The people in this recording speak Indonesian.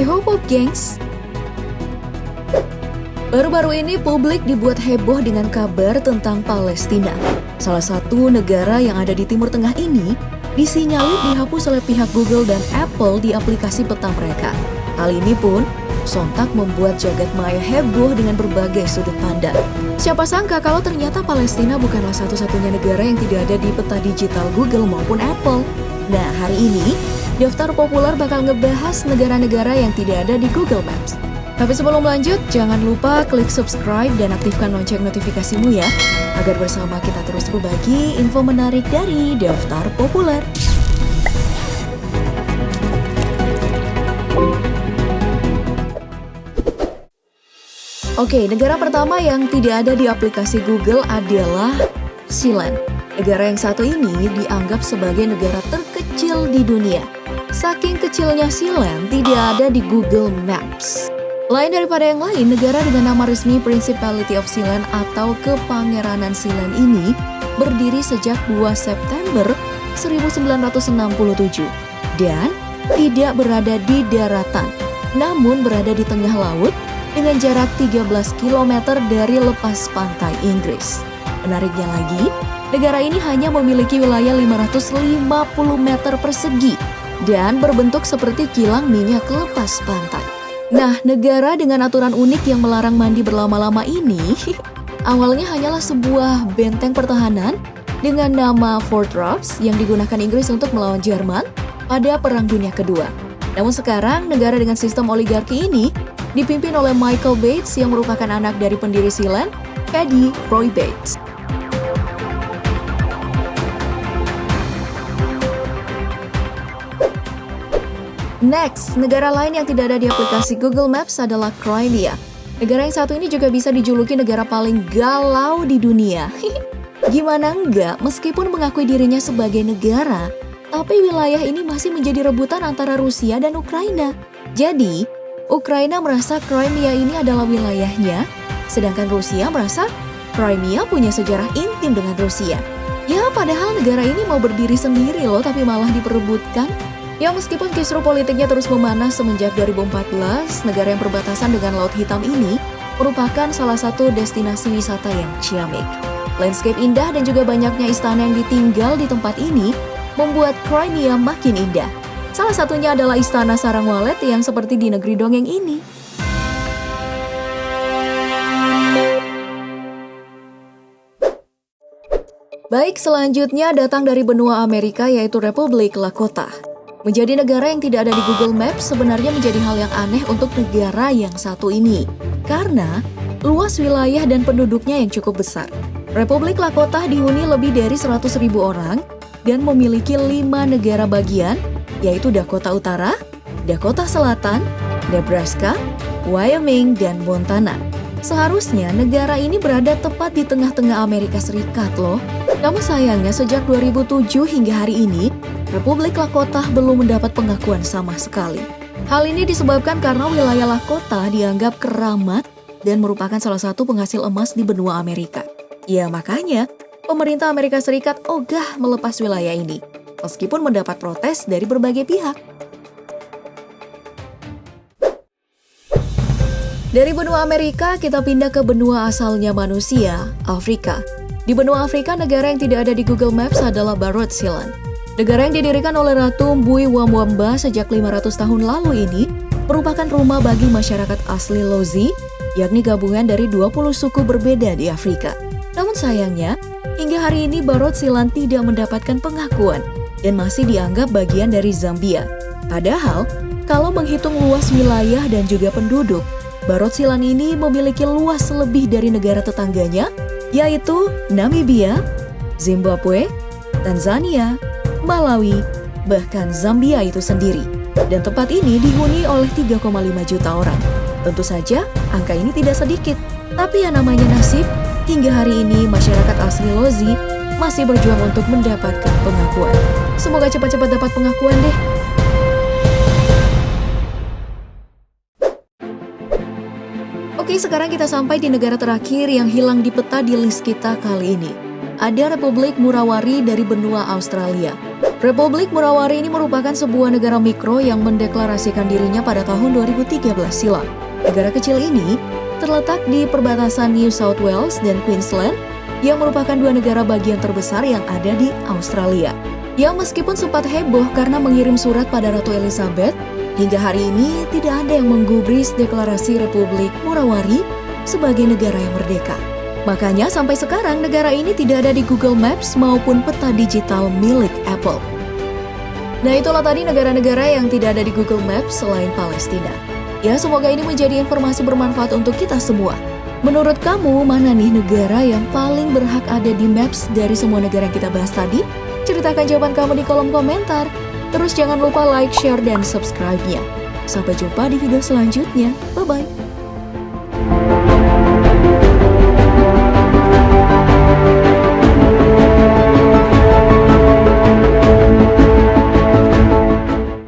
Hop gengs. Baru-baru ini publik dibuat heboh dengan kabar tentang Palestina. Salah satu negara yang ada di Timur Tengah ini disinyalir dihapus oleh pihak Google dan Apple di aplikasi peta mereka. Hal ini pun sontak membuat jagat maya heboh dengan berbagai sudut pandang. Siapa sangka kalau ternyata Palestina bukanlah satu-satunya negara yang tidak ada di peta digital Google maupun Apple. Nah, hari ini Daftar Populer bakal ngebahas negara-negara yang tidak ada di Google Maps. Tapi sebelum lanjut, jangan lupa klik subscribe dan aktifkan lonceng notifikasimu ya, agar bersama kita terus berbagi info menarik dari Daftar Populer. Oke, negara pertama yang tidak ada di aplikasi Google adalah Sealand. Negara yang satu ini dianggap sebagai negara terkecil di dunia. Saking kecilnya Sealand tidak ada di Google Maps. Lain daripada yang lain, negara dengan nama resmi Principality of Sealand atau Kepangeranan Sealand ini berdiri sejak 2 September 1967 dan tidak berada di daratan, namun berada di tengah laut dengan jarak 13 km dari lepas pantai Inggris. Menariknya lagi, negara ini hanya memiliki wilayah 550 meter persegi dan berbentuk seperti kilang minyak lepas pantai. Nah, negara dengan aturan unik yang melarang mandi berlama-lama ini awalnya hanyalah sebuah benteng pertahanan dengan nama Fort Ross yang digunakan Inggris untuk melawan Jerman pada Perang Dunia Kedua. Namun sekarang, negara dengan sistem oligarki ini dipimpin oleh Michael Bates yang merupakan anak dari pendiri Sealand, Paddy Roy Bates. Next, negara lain yang tidak ada di aplikasi Google Maps adalah Crimea. Negara yang satu ini juga bisa dijuluki negara paling galau di dunia. Gimana enggak, meskipun mengakui dirinya sebagai negara, tapi wilayah ini masih menjadi rebutan antara Rusia dan Ukraina. Jadi, Ukraina merasa Crimea ini adalah wilayahnya, sedangkan Rusia merasa Crimea punya sejarah intim dengan Rusia. Ya, padahal negara ini mau berdiri sendiri loh, tapi malah diperebutkan. Ya, meskipun kisru politiknya terus memanas semenjak 2014, negara yang berbatasan dengan Laut Hitam ini merupakan salah satu destinasi wisata yang ciamik. Landscape indah dan juga banyaknya istana yang ditinggal di tempat ini membuat Crimea makin indah. Salah satunya adalah Istana Sarang Walet yang seperti di negeri dongeng ini. Baik, selanjutnya datang dari benua Amerika yaitu Republik Lakota. Menjadi negara yang tidak ada di Google Maps sebenarnya menjadi hal yang aneh untuk negara yang satu ini. Karena luas wilayah dan penduduknya yang cukup besar. Republik Lakota dihuni lebih dari 100.000 orang dan memiliki 5 negara bagian, yaitu Dakota Utara, Dakota Selatan, Nebraska, Wyoming, dan Montana. Seharusnya negara ini berada tepat di tengah-tengah Amerika Serikat loh. Namun sayangnya sejak 2007 hingga hari ini, Republik Lakota belum mendapat pengakuan sama sekali. Hal ini disebabkan karena wilayah Lakota dianggap keramat dan merupakan salah satu penghasil emas di benua Amerika. Ya makanya, pemerintah Amerika Serikat ogah melepas wilayah ini, meskipun mendapat protes dari berbagai pihak. Dari benua Amerika, kita pindah ke benua asalnya manusia, Afrika. Di benua Afrika, negara yang tidak ada di Google Maps adalah Barot Sealand. Negara yang didirikan oleh Ratu Mbui Wamwamba sejak 500 tahun lalu ini merupakan rumah bagi masyarakat asli Lozi, yakni gabungan dari 20 suku berbeda di Afrika. Namun sayangnya, hingga hari ini Barot Sealand tidak mendapatkan pengakuan dan masih dianggap bagian dari Zambia. Padahal, kalau menghitung luas wilayah dan juga penduduk, Barot Sealand ini memiliki luas lebih dari negara tetangganya, yaitu Namibia, Zimbabwe, Tanzania, Malawi, bahkan Zambia itu sendiri. Dan tempat ini dihuni oleh 3,5 juta orang. Tentu saja, angka ini tidak sedikit. Tapi yang namanya nasib, hingga hari ini masyarakat asli Lozi masih berjuang untuk mendapatkan pengakuan. Semoga cepat-cepat dapat pengakuan deh. Oke, sekarang kita sampai di negara terakhir yang hilang di peta di list kita kali ini. Ada Republik Murawari dari benua Australia. Republik Murawari ini merupakan sebuah negara mikro yang mendeklarasikan dirinya pada tahun 2013 silam. Negara kecil ini terletak di perbatasan New South Wales dan Queensland yang merupakan dua negara bagian terbesar yang ada di Australia. Yang meskipun sempat heboh karena mengirim surat pada Ratu Elizabeth, hingga hari ini tidak ada yang menggubris deklarasi Republik Murawari sebagai negara yang merdeka. Makanya sampai sekarang negara ini tidak ada di Google Maps maupun peta digital milik Apple. Nah, itulah tadi negara-negara yang tidak ada di Google Maps selain Palestina. Ya, semoga ini menjadi informasi bermanfaat untuk kita semua. Menurut kamu, mana nih negara yang paling berhak ada di Maps dari semua negara yang kita bahas tadi? Ceritakan jawaban kamu di kolom komentar. Terus jangan lupa like, share, dan subscribe-nya. Sampai jumpa di video selanjutnya. Bye-bye.